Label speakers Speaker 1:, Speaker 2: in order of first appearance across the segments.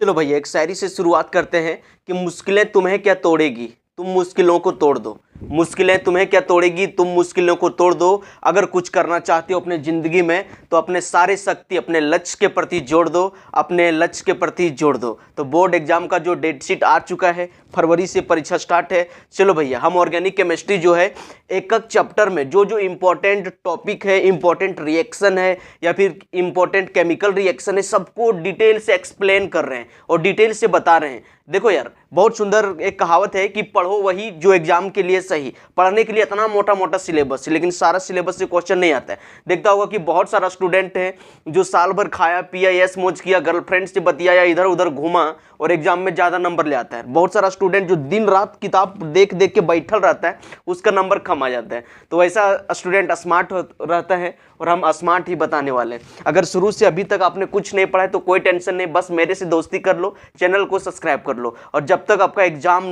Speaker 1: चलो भैया एक शायरी से शुरुआत करते हैं कि मुश्किलें तुम्हें क्या तोड़ेगी, तुम मुश्किलों को तोड़ दो। मुश्किलें तुम्हें क्या तोड़ेगी, तुम मुश्किलों को तोड़ दो। अगर कुछ करना चाहते हो अपने ज़िंदगी में तो अपने सारे शक्ति अपने लक्ष्य के प्रति जोड़ दो, अपने लक्ष्य के प्रति जोड़ दो। तो बोर्ड एग्जाम का जो डेट शीट आ चुका है, फरवरी से परीक्षा स्टार्ट है। चलो भैया हम ऑर्गेनिक केमिस्ट्री जो है एक एक चैप्टर में जो जो इम्पोर्टेंट टॉपिक है, इम्पोर्टेंट रिएक्शन है या फिर इम्पोर्टेंट केमिकल रिएक्शन है, सबको डिटेल से एक्सप्लेन कर रहे हैं और डिटेल से बता रहे हैं। देखो यार बहुत सुंदर एक कहावत है कि पढ़ो वही जो एग्जाम के लिए सही। पढ़ने के लिए इतना मोटा मोटा सिलेबस है लेकिन सारा सिलेबस से क्वेश्चन नहीं आता है। देखता होगा कि बहुत सारा स्टूडेंट है जो साल भर खाया पिया, यस मौज किया, गर्लफ्रेंड से बतियाया, इधर उधर घूमा और एग्जाम में ज़्यादा नंबर ले आता है। बहुत सारा स्टूडेंट जो दिन रात किताब देख देख के बैठल रहता है उसका नंबर कम आ जाता है। तो वैसा स्टूडेंट स्मार्ट रहता है और हम स्मार्ट ही बताने वाले हैं। अगर शुरू से अभी तक आपने कुछ नहीं पढ़ा है तो कोई टेंशन नहीं, बस मेरे से दोस्ती कर लो, चैनल को सब्सक्राइब कर लो। और जब तक आप एग्जाम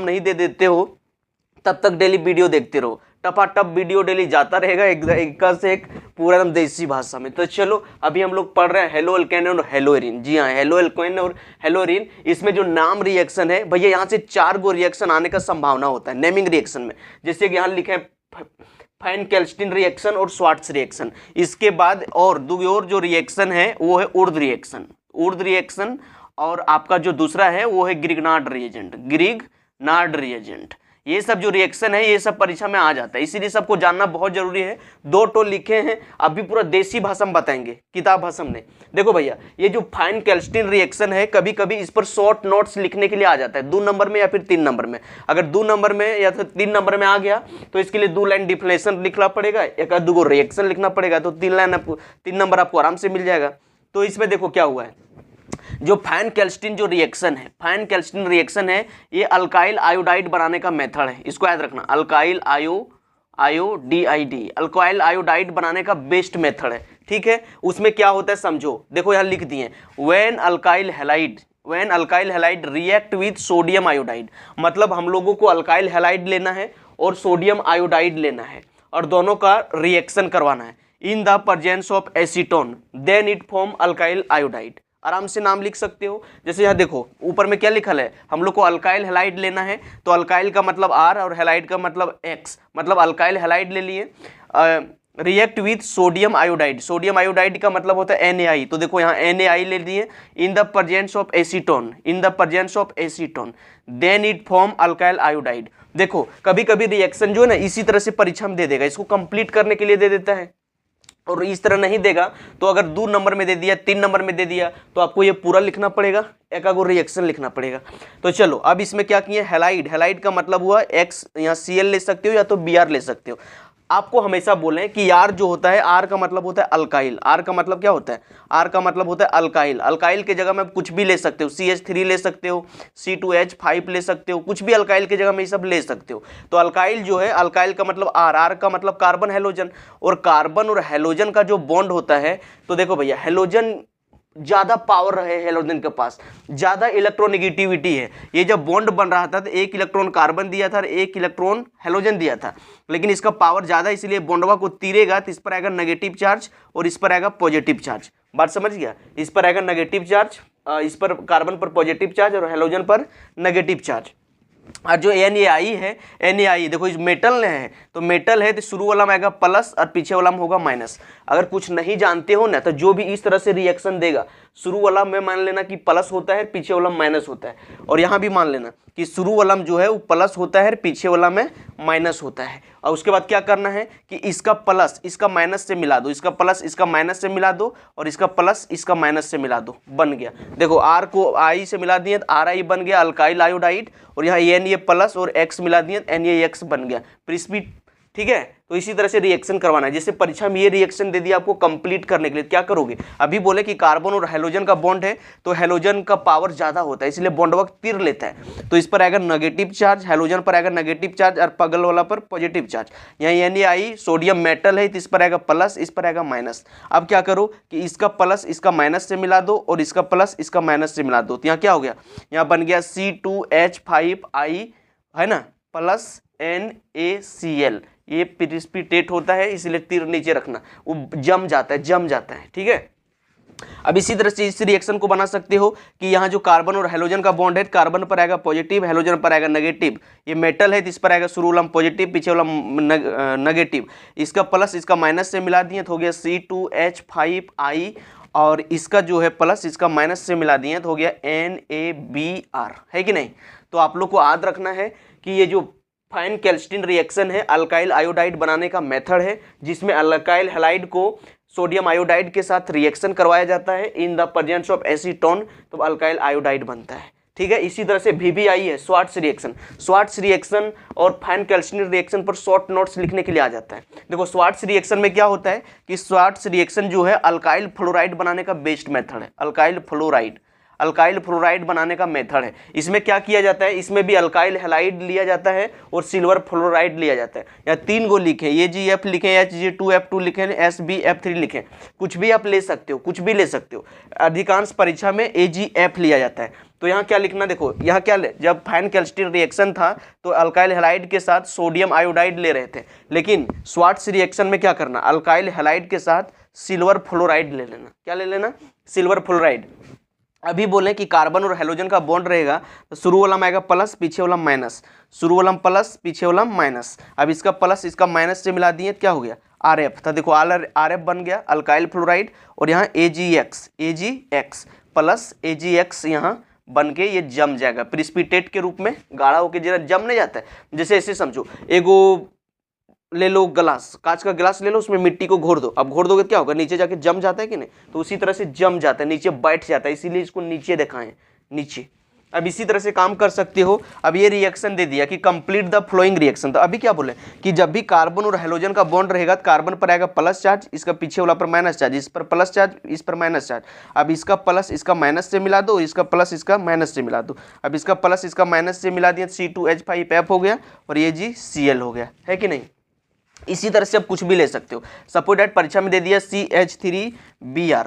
Speaker 1: नहीं दे देते हो तब तक डेली वीडियो देखते रहो। टपाटप वीडियो डेली जाता रहेगा एक से एक पूरा एकदम देसी भाषा में। तो चलो अभी हम लोग पढ़ रहे हैं हेलो एल्केन और हेलो एरीन। जी हाँ, हेलो एल्केन और हेलो एरीन। इसमें जो नाम रिएक्शन है भैया यहाँ से 4 गो रिएक्शन आने का संभावना होता है नेमिंग रिएक्शन में। जैसे कि यहाँ लिखे हैं फाइन कैल्स्टिन रिएक्शन और स्वार्ट्स रिएक्शन। इसके बाद और दो और जो रिएक्शन है वो है उर्द रिएक्शन और आपका जो दूसरा है वो है ग्रिग्नार्ड रिएजेंट। ये सब जो रिएक्शन है ये सब परीक्षा में आ जाता है, इसीलिए सबको जानना बहुत जरूरी है। 2 टो लिखे हैं, अभी पूरा देसी भाषा में बताएंगे, किताब भाषा में नहीं। देखो भैया ये जो फाइन कैल्स्टिन रिएक्शन है कभी कभी इस पर शॉर्ट नोट्स लिखने के लिए आ जाता है 2 नंबर में या फिर 3 नंबर में। अगर 2 नंबर में या फिर 3 नंबर में आ गया तो इसके लिए 2 लाइन डिफिनेशन लिखना पड़ेगा, एक 2 रिएक्शन लिखना पड़ेगा, तो 3 नंबर आपको आराम से मिल जाएगा। तो इसमें देखो क्या हुआ है, जो फाइन कैल्स्टिन रिएक्शन है ये अल्काइल आयोडाइड बनाने का मेथड है। इसको याद रखना, अल्काइल आयोडाइड बनाने का बेस्ट मेथड है। ठीक है, उसमें क्या होता है समझो। देखो यहाँ लिख दिए when alkyl halide react with sodium iodide. मतलब हम लोगों को अल्काइल हैलाइड लेना है और सोडियम आयोडाइड लेना है और दोनों का रिएक्शन करवाना है in the presence of acetone, then it form alkyl iodide. आराम से नाम लिख सकते हो। जैसे यहाँ देखो ऊपर में क्या लिखल है, हम लोग को अल्काइल हैलाइड लेना है तो अल्काइल का मतलब R और हैलाइड का मतलब X, मतलब अल्काइल हैलाइड ले लिए। रिएक्ट विथ सोडियम आयोडाइड का मतलब होता है Na। तो देखो यहाँ Na ले लिए in the presence of acetone, then it form alkyl iodide. देखो कभी कभी रिएक्शन जो है ना इसी तरह से परीक्षा में दे देगा, इसको कंप्लीट करने के लिए दे देता है, और इस तरह नहीं देगा तो अगर 2 नंबर में दे दिया, 3 नंबर में दे दिया तो आपको ये पूरा लिखना पड़ेगा, एक आगो रिएक्शन लिखना पड़ेगा। तो चलो अब इसमें क्या किए, हैलाइड का मतलब हुआ X, यहाँ Cl ले सकते हो या तो Br ले सकते हो। आपको हमेशा बोलें कि R जो होता है R का मतलब होता है अल्काइल। R का मतलब क्या होता है, R का मतलब होता है अल्काइल। अल्काइल के जगह में कुछ भी ले सकते हो, CH3 ले सकते हो, C2H5 ले सकते हो, कुछ भी अल्काइल के जगह में ये सब ले सकते हो। तो अल्काइल जो है, अल्काइल का मतलब R का मतलब कार्बन हैलोजन, और कार्बन और हैलोजन का जो बॉन्ड होता है तो देखो भैया हैलोजन ज़्यादा पावर है, हैलोजन के पास ज़्यादा इलेक्ट्रोनेगेटिविटी है। ये जब बॉन्ड बन रहा था तो 1 इलेक्ट्रॉन कार्बन दिया था और 1 इलेक्ट्रॉन हैलोजन दिया था, लेकिन इसका पावर ज़्यादा, इसलिए बॉन्डवा को तीरेगा तो इस पर आएगा नेगेटिव चार्ज और इस पर आएगा पॉजिटिव चार्ज। बात समझ गया, इस पर आएगा नेगेटिव चार्ज, इस पर कार्बन पर पॉजिटिव चार्ज और हैलोजन पर नेगेटिव चार्ज। और जो Na देखो इस मेटल है तो मेटल है तो शुरू वाला में आएगा प्लस और पीछे वाला में होगा माइनस। अगर कुछ नहीं जानते हो ना तो जो भी इस तरह से रिएक्शन देगा, शुरू वाला में मान लेना कि प्लस होता है, पीछे वाला माइनस होता है, और यहाँ भी मान लेना कि शुरू वाला में जो है वो प्लस होता है, पीछे वाला में माइनस होता है। और उसके बाद क्या करना है कि इसका प्लस इसका माइनस से मिला दो, इसका प्लस इसका माइनस से मिला दो, और इसका प्लस इसका माइनस से मिला दो, बन गया। देखो R को I से मिला दिए तो RI बन गया अल्काइल आयोडाइड, और यहाँ Na प्लस और X मिला दिए NaX बन गया प्रिस्पी। ठीक है, तो इसी तरह से रिएक्शन करवाना है। जैसे परीक्षा में ये रिएक्शन दे दिया आपको कंप्लीट करने के लिए, क्या करोगे, अभी बोले कि कार्बन और हैलोजन का बॉन्ड है तो हैलोजन का पावर ज़्यादा होता है इसलिए बॉन्ड वर्क तीर लेता है, तो इस पर आएगा नेगेटिव चार्ज, हैलोजन पर आएगा नेगेटिव चार्ज और बगल वाला पर पॉजिटिव चार्ज। यहाँ Na सोडियम मेटल है तो इस पर आएगा प्लस, इस पर आएगा माइनस। अब क्या करो कि इसका प्लस इसका माइनस से मिला दो और इसका प्लस इसका माइनस से मिला दो, तो यहाँ क्या हो गया, यहाँ बन गया C2H5I है ना प्लस NaCl। ये प्रिसिपिटेट होता है इसलिए तीर नीचे रखना, वो जम जाता है। ठीक है, अब इसी तरह से इस रिएक्शन को बना सकते हो कि यहाँ जो कार्बन और हेलोजन का बॉन्ड है, कार्बन पर आएगा पॉजिटिव, हेलोजन पर आएगा नेगेटिव। ये मेटल है तो इस पर आएगा शुरू वाला पॉजिटिव, पीछे वाला नेगेटिव। इसका प्लस इसका माइनस से मिला दिए तो हो गया C2H5I, और इसका जो है प्लस इसका माइनस से मिला दिए तो हो गया NaBr, है कि नहीं। तो आप लोग को याद रखना है कि ये जो फाइन कैल्स्टिन रिएक्शन है अल्काइल आयोडाइड बनाने का मेथड है, जिसमें अल्काइल हैलाइड को सोडियम आयोडाइड के साथ रिएक्शन करवाया जाता है in the presence of acetone, तो अल्काइल आयोडाइड बनता है। ठीक है, इसी तरह से VBI है स्वार्ट्स रिएक्शन। स्वार्ट्स रिएक्शन और फाइन कैल्स्टिन रिएक्शन पर शॉर्ट नोट्स लिखने के लिए आ जाता है। देखो स्वार्ट्स रिएक्शन में क्या होता है कि स्वार्ट्स रिएक्शन जो है अल्काइल फ्लोराइड बनाने का बेस्ट मेथड है। अल्काइल फ्लोराइड बनाने का मेथड है। इसमें क्या किया जाता है, इसमें भी अल्काइल हैलाइड लिया जाता है और सिल्वर फ्लोराइड लिया जाता है। या 3 गो लिखें, AgF लिखें, Hg2F2 लिखें, SbF3 लिखें, कुछ भी आप ले सकते हो, कुछ भी ले सकते हो। अधिकांश परीक्षा में AgF लिया जाता है। तो यहाँ क्या लिखना, देखो यहाँ क्या जब फाइन कैल्स्टिन रिएक्शन था तो अल्काइल हैलाइड के साथ सोडियम आयोडाइड ले रहे थे, लेकिन स्वार्ट्स रिएक्शन में क्या करना, अल्काइल हैलाइड के साथ सिल्वर फ्लोराइड ले लेना। क्या ले लेना, सिल्वर फ्लोराइड। अभी बोले कि कार्बन और हेलोजन का बॉन्ड रहेगा तो शुरू वाला में आएगा प्लस, पीछे वाला माइनस, शुरू वाला में प्लस, पीछे वाला माइनस। अब इसका प्लस इसका माइनस से मिला दिए, क्या हो गया RF। तो देखो RF बन गया अल्काइल फ्लोराइड, और यहाँ AgX प्लस AgX यहाँ बन के ये जम जाएगा प्रिसिपिटेट के रूप में, गाढ़ा होकर जरा जम नहीं जाता है। जैसे ऐसे समझो, एगो ले लो गिलास, कांच का गिलास ले लो, उसमें मिट्टी को घोर दो। अब घोर दोगे तो क्या होगा, नीचे जाके जम जाता है कि नहीं, तो उसी तरह से जम जाता है, नीचे बैठ जाता है, इसीलिए इसको नीचे दिखाएं, नीचे। अब इसी तरह से काम कर सकते हो। अब ये रिएक्शन दे दिया कि कंप्लीट द फ्लोइंग रिएक्शन। तो अभी क्या बोले कि जब भी कार्बन और हेलोजन का बॉन्ड रहेगा तो कार्बन पर आएगा प्लस चार्ज, इसका पीछे वाला पर माइनस चार्ज, इस पर प्लस चार्ज, इस पर माइनस चार्ज। अब इसका प्लस इसका माइनस से मिला दो, इसका प्लस इसका माइनस से मिला दो। अब इसका प्लस इसका माइनस से मिला दिया, C2H5F हो गया और ये Cl हो गया, है कि नहीं। इसी तरह से आप कुछ भी ले सकते हो। सपोज दैट परीक्षा में दे दिया CH3Br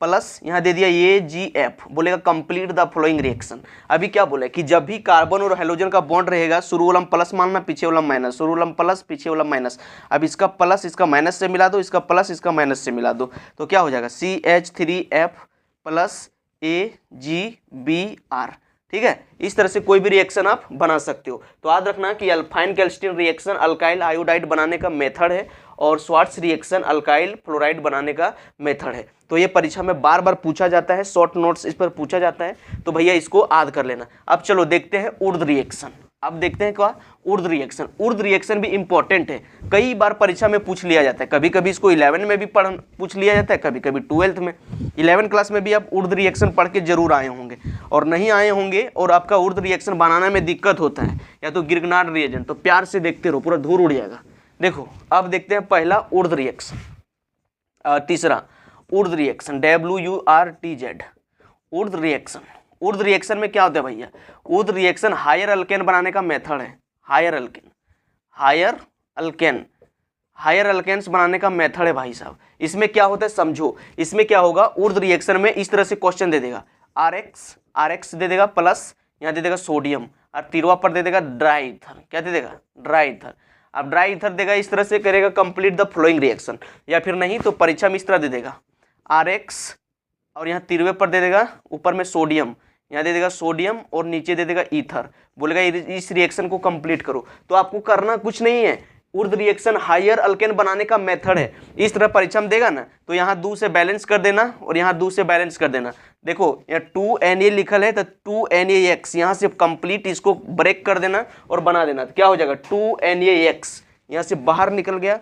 Speaker 1: प्लस यहाँ दे दिया AgF, बोलेगा कंप्लीट द फ्लोइंग रिएक्शन। अभी क्या बोले कि जब भी कार्बन और हेलोजन का बॉन्ड रहेगा शुरू वाला प्लस मानना, पीछे वाला माइनस, शुरू वाला प्लस, पीछे वाला माइनस। अब इसका प्लस इसका माइनस से मिला दो, इसका प्लस इसका माइनस से मिला दो, तो क्या हो जाएगा CH3F प्लस AgBr। ठीक है, इस तरह से कोई भी रिएक्शन आप बना सकते हो। तो याद रखना कि फाइन कैल्स्टिन रिएक्शन अल्काइल आयोडाइड बनाने का मेथड है और स्वार्ट्स रिएक्शन अल्काइल फ्लोराइड बनाने का मेथड है। तो ये परीक्षा में बार बार पूछा जाता है, शॉर्ट नोट्स इस पर पूछा जाता है, तो भैया इसको याद कर लेना। अब चलो देखते हैं उर्ध रिएक्शन। अब देखते हैं क्या उर्ध रिएक्शन। उर्ध रिएक्शन भी इंपॉर्टेंट है, कई बार परीक्षा में पूछ लिया जाता है। कभी कभी इसको 11 में भी पूछ लिया जाता है, कभी कभी 12th में। 11 क्लास में भी आप उर्ध रिएक्शन पढ़ के जरूर आए होंगे, और नहीं आए होंगे और आपका उर्ध रिएक्शन बनाने में दिक्कत होता है या तो गिरगनार रिएजेंट, तो प्यार से देखते रहो, पूरा धूल उड़ जाएगा। देखो अब देखते हैं पहला उर्ध रिएक्शन, तीसरा उर्ध रिएक्शन WURTZ उर्ध रिएक्शन। उर्ध रिएक्शन में क्या होता है भैया, उर्ध रिएक्शन हायर अल्केन बनाने का मेथड है। हायर अल्केन्स बनाने का मेथड है भाई साहब। इसमें क्या होता है समझो, इसमें क्या होगा, उर्ध रिएक्शन में इस तरह से क्वेश्चन दे देगा, RX दे देगा प्लस, यहाँ दे देगा सोडियम और तिरवा पर दे देगा ड्राई ईथर। क्या दे देगा, ड्राई ईथर। अब ड्राई ईथर देगा, इस तरह से करेगा कंप्लीट द फ्लोइंग रिएक्शन, या फिर नहीं तो परीक्षा में इस तरह दे देगा RX और यहाँ तिरवे पर दे देगा ऊपर में सोडियम, यहाँ दे देगा सोडियम और नीचे दे देगा ईथर, बोलेगा इस रिएक्शन को कंप्लीट करो। तो आपको करना कुछ नहीं है, उर्ध रिएक्शन हायर अल्केन बनाने का मेथड है। इस तरह परीक्षा में देगा ना तो यहाँ 2 से बैलेंस कर देना और यहाँ 2 से बैलेंस कर देना। देखो यहाँ 2Na लिखल है तो 2NaX यहाँ से कंप्लीट इसको ब्रेक कर देना और बना देना, तो क्या हो जाएगा 2NaX, यहाँ से बाहर निकल गया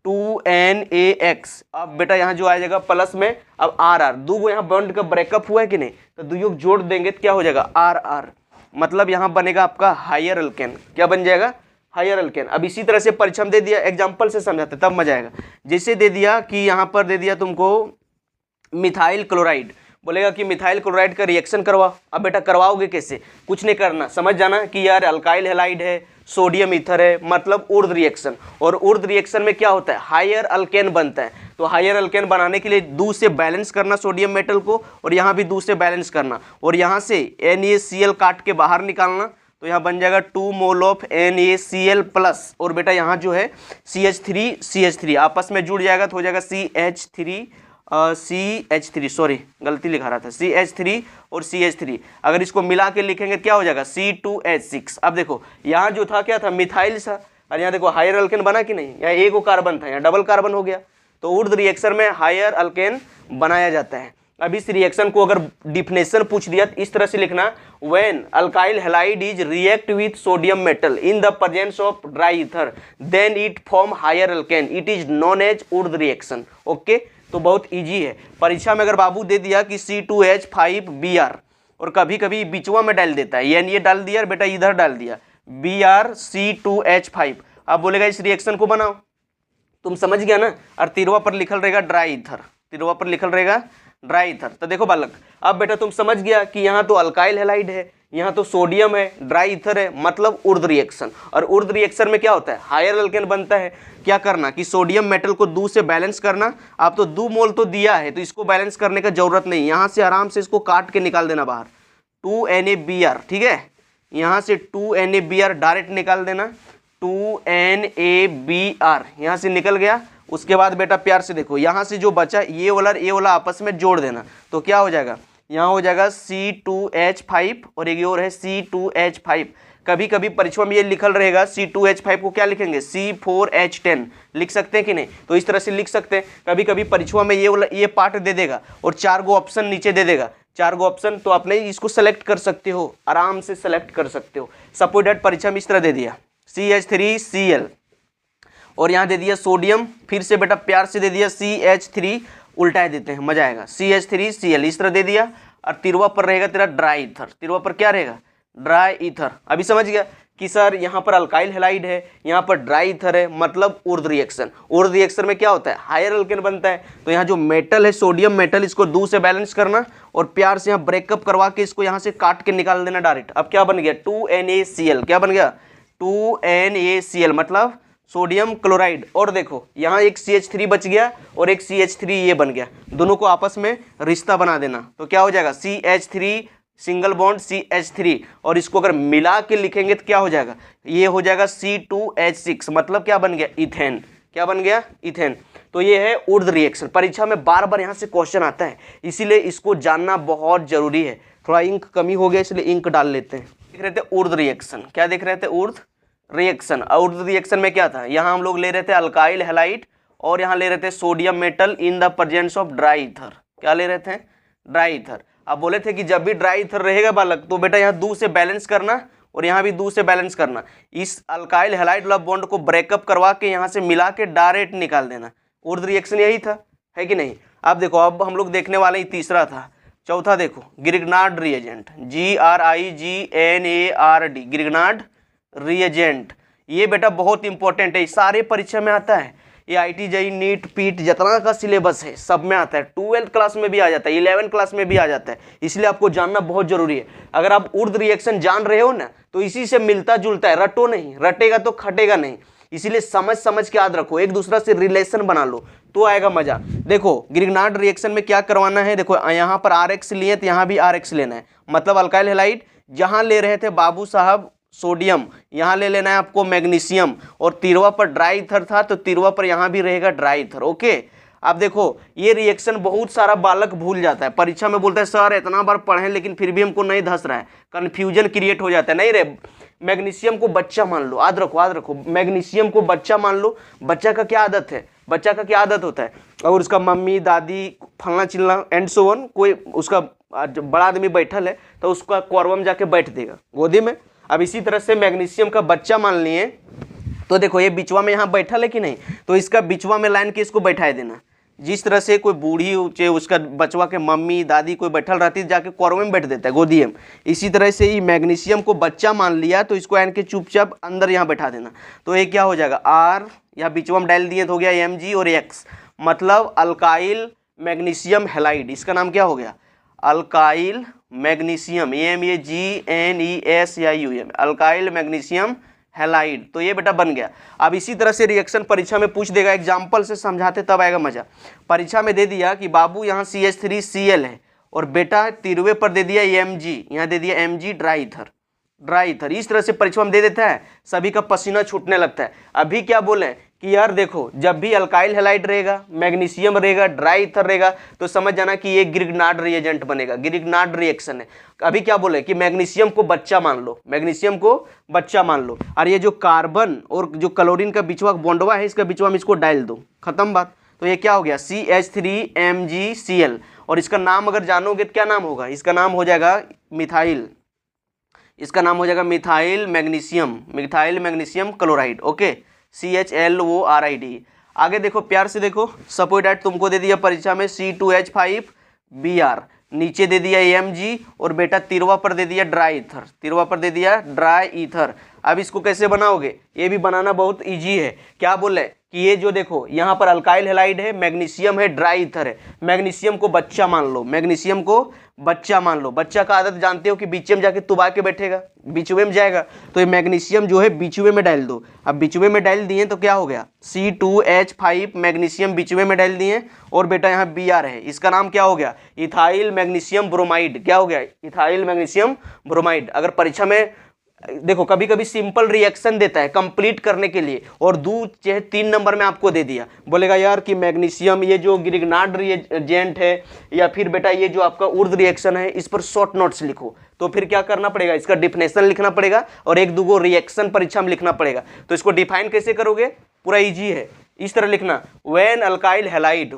Speaker 1: 2NaX। अब बेटा यहाँ जो आ जाएगा प्लस में अब RR, 2 गो यहाँ बॉन्ड का ब्रेकअप हुआ है कि नहीं, तो 2 योग जोड़ देंगे तो क्या हो जाएगा RR, मतलब यहाँ बनेगा आपका हायर अल्केन। क्या बन जाएगा, हायर अल्केन। अब इसी तरह से परीक्षा में दे दिया, एग्जाम्पल से समझाते तब मजा आएगा। जैसे दे दिया कि यहाँ पर दे दिया तुमको मिथाइल क्लोराइड, बोलेगा कि मिथाइल क्लोराइड का रिएक्शन करवाओ। अब बेटा करवाओगे कैसे, कुछ नहीं करना, समझ जाना कि यार अल्काइल हैलाइड है, सोडियम ईथर है, मतलब उर्ध रिएक्शन। और उर्ध रिएक्शन में क्या होता है, हायर अल्केन बनता है। तो हायर अल्केन बनाने के लिए 2 से बैलेंस करना सोडियम मेटल को, और यहाँ भी 2 से बैलेंस करना, और यहाँ से NaCl काट के बाहर निकालना, तो यहाँ बन जाएगा 2 मोल ऑफ NaCl प्लस, और बेटा यहाँ जो है CH3 आपस में जुड़ जाएगा तो हो जाएगा CH3 CH3, सॉरी गलती लिखा रहा था, CH3 और CH3, अगर इसको मिला के लिखेंगे क्या हो जाएगा C2H6। अब देखो यहाँ जो था क्या था, मिथाइल था, और यहाँ देखो हायर अल्केन बना कि नहीं, यहाँ एक कार्बन था, यहाँ डबल कार्बन हो गया, तो ऊर्ध्व रिएक्शन में हायर अल्केन बनाया जाता है। अब इस रिएक्शन को अगर डिफिनेशन पूछ दिया तो इस तरह से लिखना, when alkyl halide is react with sodium metal in the presence of dry ether then it form higher alkane, it is known as Wurtz reaction. Okay, तो बहुत इजी है। परीक्षा में अगर बाबू दे दिया कि C2H5Br और कभी कभी बिचवा में डाल देता है, यानी ये डाल दिया बेटा इधर डाल दिया BrC2H5, अब बोलेगा इस रिएक्शन को बनाओ, तुम समझ गया ना। और तिरवा पर लिखल रहेगा ड्राई ईथर, तिरवा पर लिखल रहेगा ड्राई ईथर। तो देखो बालक, अब बेटा तुम समझ गया कि यहाँ तो अल्काइल हैलाइड है, यहाँ तो सोडियम है, ड्राई ईथर है, मतलब ऊर्ध्व रिएक्शन। और ऊर्ध्व रिएक्शन में क्या होता है, हायर अल्केन बनता है। क्या करना कि सोडियम मेटल को 2 से बैलेंस करना। आप तो 2 मोल तो दिया है, तो इसको बैलेंस करने का जरूरत नहीं, यहाँ से आराम से इसको काट के निकाल देना बाहर, 2NaBr, ठीक है, यहाँ से 2NaBr डायरेक्ट निकाल देना, 2NaBr यहाँ से निकल गया। उसके बाद बेटा प्यार से देखो, यहाँ से जो बचा ये वाला आपस में जोड़ देना, तो क्या हो जाएगा, यहाँ हो जाएगा C2H5 और एक और है C2H5। कभी कभी परीक्षा में ये लिखल रहेगा C2H5 को क्या लिखेंगे C4H10, लिख सकते हैं कि नहीं, तो इस तरह से लिख सकते हैं। कभी कभी परीक्षा में ये पार्ट दे देगा और 4 गो ऑप्शन नीचे दे देगा, 4 गो ऑप्शन, तो आपने इसको सेलेक्ट कर सकते हो, आराम से सेलेक्ट कर सकते हो। सपोज दैट परीक्षा में इस तरह दे दिया CH3Cl और यहाँ दे दिया सोडियम, फिर से बेटा प्यार से दे दिया CH3, उल्टा देते हैं, मजा आएगा, CH3Cl इस तरह दे दिया, और तिरवा पर रहेगा तेरा ड्राई ईथर, तिरवा पर क्या रहेगा ड्राई ईथर। अभी समझ गया कि सर यहाँ पर अल्काइल हैलाइड है, यहाँ पर ड्राई ईथर है, मतलब ऊर्ध्व रिएक्शन। ऊर्ध्व रिएक्शन में क्या होता है, हायर अल्केन बनता है। तो यहाँ जो मेटल है सोडियम मेटल, इसको 2 से बैलेंस करना और प्यार से यहाँ ब्रेकअप करवा के इसको यहाँ से काट के निकाल देना डायरेक्ट। अब क्या बन गया 2NaCl, क्या बन गया 2NaCl, मतलब सोडियम क्लोराइड। और देखो यहाँ एक CH3 बच गया और एक CH3 ये बन गया, दोनों को आपस में रिश्ता बना देना, तो क्या हो जाएगा CH3 सिंगल बॉन्ड CH3, और इसको अगर मिला के लिखेंगे तो क्या हो जाएगा, ये हो जाएगा C2H6, मतलब क्या बन गया इथेन, क्या बन गया इथेन। तो ये है ऊर्ध्व रिएक्शन। परीक्षा में बार बार यहाँ से क्वेश्चन आता है, इसीलिए इसको जानना बहुत जरूरी है। थोड़ा इंक कमी हो गया इसलिए इंक डाल लेते हैं। देख रहे थे ऊर्ध्व रिएक्शन, क्या देख रहे थे ऊर्ध्व रिएक्शन। ऊर्ध्व रिएक्शन में क्या था, यहाँ हम लोग ले रहे थे अल्काइल हैलाइड और यहाँ ले रहे थे sodium metal in the presence of dry ether, क्या ले रहे थे ड्राई ईथर। अब बोले थे कि जब भी ड्राई ईथर रहेगा बालक तो बेटा यहाँ 2 से बैलेंस करना और यहाँ भी 2 से बैलेंस करना, इस अल्काइल हैलाइड वाला बॉन्ड को ब्रेकअप करवा के यहाँ से मिला के डायरेक्ट निकाल देना। ऊर्ध्व रिएक्शन यही था, है कि नहीं। अब देखो, अब हम लोग देखने वाले ही तीसरा था। चौथा देखो Grignard reagent, GRIGNARD, Grignard reagent. ये बेटा बहुत इंपॉर्टेंट है, सारे परीक्षा में आता है। ये IIT JEE नीट पीट जितना का सिलेबस है सब में आता है, 12th क्लास में भी आ जाता है, 11th क्लास में भी आ जाता है, इसलिए आपको जानना बहुत जरूरी है। अगर आप ऊर्ध्व रिएक्शन जान रहे हो ना तो इसी से मिलता जुलता है, रटो नहीं, रटेगा तो खटेगा नहीं, इसीलिए समझ समझ के याद रखो, एक दूसरा से रिलेशन बना लो तो आएगा मजा। देखो ग्रिग्नार्ड रिएक्शन में क्या करवाना है, देखो यहाँ पर RX लिए तो यहाँ भी RX लेना है, मतलब अल्काइल हैलाइड जहाँ ले रहे थे बाबू साहब सोडियम, यहाँ ले लेना है आपको मैग्नीशियम, और तिरवा पर ड्राई ईथर था तो तिरवा पर यहाँ भी रहेगा ड्राई ईथर। ओके, अब देखो ये रिएक्शन बहुत सारा बालक भूल जाता है, परीक्षा में बोलता है सर इतना बार पढ़े लेकिन फिर भी हमको नहीं धस रहा है, कन्फ्यूजन क्रिएट हो जाता है। नहीं रे, मैग्नीशियम को बच्चा मान लो, याद रखो याद रखो, मैग्नीशियम को बच्चा मान लो। बच्चा का क्या आदत है, बच्चा का क्या आदत होता है, और उसका मम्मी दादी फलना चिलना एंड सो ऑन, कोई उसका बड़ा आदमी बैठल है तो उसका कॉर्वम जाके बैठ देगा गोदी में। अब इसी तरह से मैग्नीशियम का बच्चा मान लिए तो देखो ये बिचवा में यहाँ बैठल है कि नहीं, तो इसका बिचवा में लाइन के इसको बैठाए देना। जिस तरह से कोई बूढ़ी ऊँचे उसका बचवा के मम्मी दादी कोई बैठल रहती जाके कॉर्वे में बैठ देता है गोदी में, इसी तरह से ही मैग्नीशियम को बच्चा मान लिया तो इसको एन के चुपचाप अंदर यहाँ बैठा देना। तो ये क्या हो जाएगा R, यहाँ बिचवा में डाल दिए तो हो गया Mg और X, मतलब अल्काइल मैग्नीशियम हैलाइड। इसका नाम क्या हो गया alkyl magnesium, MAGNESIUM, alkyl magnesium halide. तो ये बेटा बन गया। अब इसी तरह से रिएक्शन परीक्षा में पूछ देगा, एग्जाम्पल से समझाते तब आएगा मजा। परीक्षा में दे दिया कि बाबू यहाँ CH3Cl है और बेटा तिरवे पर दे दिया Mg, यहाँ दे दिया Mg dry ether, dry ether. इस तरह से परीक्षा में दे देता है, सभी का पसीना छूटने लगता है। अभी क्या बोले कि यार देखो जब भी अल्काइल हैलाइड रहेगा, मैग्नीशियम रहेगा, ड्राई ईथर रहेगा, तो समझ जाना कि ये ग्रिग्नार्ड रिएजेंट बनेगा, ग्रिग्नार्ड रिएक्शन है। अभी क्या बोले कि मैग्नीशियम को बच्चा मान लो, मैग्नीशियम को बच्चा मान लो, और ये जो कार्बन और जो क्लोरीन का बिचवा बॉन्डवा है, इसका बिचवा में इसको डाल दो, खत्म बात। तो ये क्या हो गया CH3MgCl, और इसका नाम अगर जानोगे तो क्या नाम होगा, इसका नाम हो जाएगा मिथाइल, इसका नाम हो जाएगा methyl magnesium, methyl magnesium chloride. Okay, CHLORID। आगे देखो प्यार से देखो, सपोइडाइट तुमको दे दिया परीक्षा में C2H5Br, नीचे दे दिया Mg, और बेटा तिरवा पर दे दिया ड्राई ईथर, तिरवा पर दे दिया ड्राई ईथर। अब इसको कैसे बनाओगे, ये भी बनाना बहुत इजी है। क्या बोले कि ये जो देखो यहाँ पर अल्काइल हैलाइड है, मैग्नीशियम है, ड्राई ईथर है, मैग्नीशियम को बच्चा मान लो, मैग्नीशियम को बच्चा मान लो। बच्चा का आदत जानते हो कि बीचवे में जाके तुबा के बैठेगा, बीचवे में जाएगा, तो ये मैग्नीशियम जो है बीचवे में डाल दो। अब बीचवे में डाल दिए तो क्या हो गया, C2H5 मैग्नीशियम बीचवे में डाल दिए, और बेटा यहाँ Br है, इसका नाम क्या हो गया, इथाइल मैग्नीशियम ब्रोमाइड। क्या हो गया, इथाइल मैग्नीशियम ब्रोमाइड। अगर परीक्षा में देखो कभी कभी सिंपल रिएक्शन देता है कंप्लीट करने के लिए, और 2 चाहे 3 नंबर में आपको दे दिया, बोलेगा यार कि मैग्नीशियम ये जो ग्रिग्नार्ड रिएजेंट है, या फिर बेटा ये जो आपका उर्द रिएक्शन है, इस पर शॉर्ट नोट्स लिखो। तो फिर क्या करना पड़ेगा, इसका डिफिनेशन लिखना पड़ेगा, और 1-2 रिएक्शन परीक्षा में लिखना पड़ेगा। तो इसको डिफाइन कैसे करोगे, पूरा ईजी है, इस तरह लिखना, when alkyl halide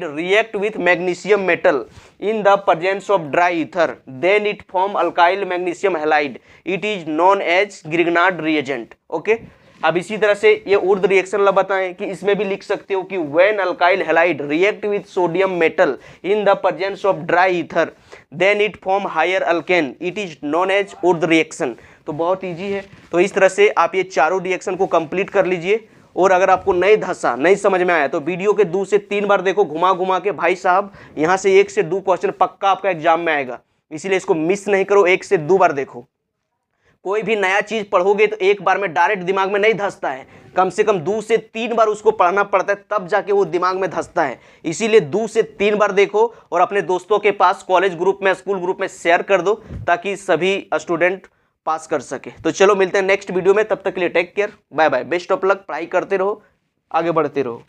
Speaker 1: react with magnesium metal in the presence of dry ether, then it form alkyl magnesium halide, it is known as Grignard reagent. Okay, अब इसी तरह से ये उर्द रिएक्शन ला बताएं कि इसमें भी लिख सकते हो कि when alkyl halide react with sodium metal in the presence of dry ether, then it form higher alkane, it is known as Wurtz reaction. तो बहुत ईजी है। तो इस तरह से आप ये चारों रिएक्शन को कंप्लीट कर लीजिए, और अगर आपको नहीं धंसा, नहीं समझ में आया, तो वीडियो के 2 से 3 बार देखो, घुमा घुमा के। भाई साहब यहाँ से 1 से 2 क्वेश्चन पक्का आपका एग्जाम में आएगा, इसीलिए इसको मिस नहीं करो, 1 से 2 बार देखो। कोई भी नया चीज पढ़ोगे तो एक बार में डायरेक्ट दिमाग में नहीं धंसता है, कम से कम 2 से 3 बार उसको पढ़ना पड़ता है, तब जाके वो दिमाग में धंसता है। इसीलिए 2 से 3 बार देखो, और अपने दोस्तों के पास कॉलेज ग्रुप में, स्कूल ग्रुप में शेयर कर दो, ताकि सभी स्टूडेंट पास कर सके। तो चलो मिलते हैं नेक्स्ट वीडियो में, तब तक के लिए take care, bye bye, best of luck, पढ़ाई करते रहो, आगे बढ़ते रहो।